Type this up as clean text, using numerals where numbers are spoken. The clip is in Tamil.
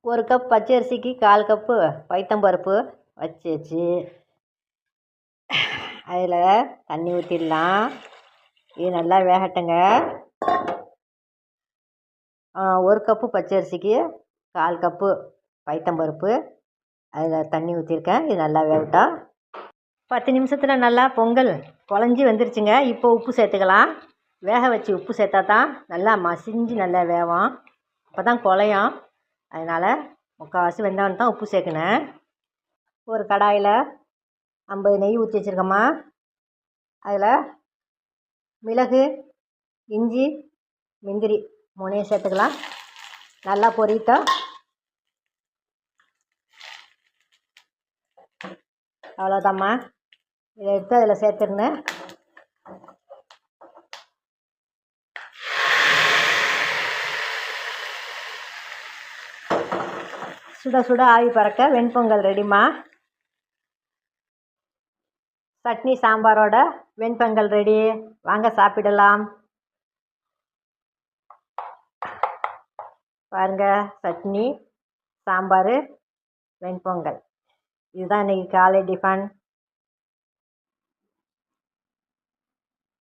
ஒரு கப் பச்சரிசிக்கு 1/4 கப்பு பைத்தம்பருப்பு வச்சு அதில் தண்ணி ஊற்றிடலாம். இது நல்லா வேகட்டுங்க. 1 கப்பு பச்சரிசிக்கு 1/4 கப்பு பைத்தம்பருப்பு அதில் தண்ணி ஊற்றிருக்கேன். இது நல்லா வேகட்டும். 10 நிமிஷத்தில் நல்லா பொங்கல் குழஞ்சி வந்துருச்சுங்க. இப்போ உப்பு சேர்த்துக்கலாம். வேக வச்சு உப்பு சேர்த்தா தான் நல்லா மசிஞ்சு நல்லா வேகும். அப்போ தான் குழையும். அதனால் 3/4 வெந்தவன் தான் உப்பு சேர்க்கணும். ஒரு கடாயில் 50 நெய் ஊற்றி வச்சுருக்கோம்மா. அதில் மிளகு, இஞ்சி, முந்திரி 3 சேர்த்துக்கலாம். நல்லா பொரியட்டும். அவ்வளோதாம்மா. இதை எடுத்து அதில் சேர்த்துருங்க. சுட சுட ஆவி பறக்க வெண்பொங்கல் ரெடிம்மா. சட்னி சாம்பாரோட வெண்பொங்கல் ரெடி. வாங்க சாப்பிடலாம். பாருங்க, சட்னி, சாம்பார், வெண்பொங்கல். இதுதான் இன்றைக்கி காலை டிஃபன்.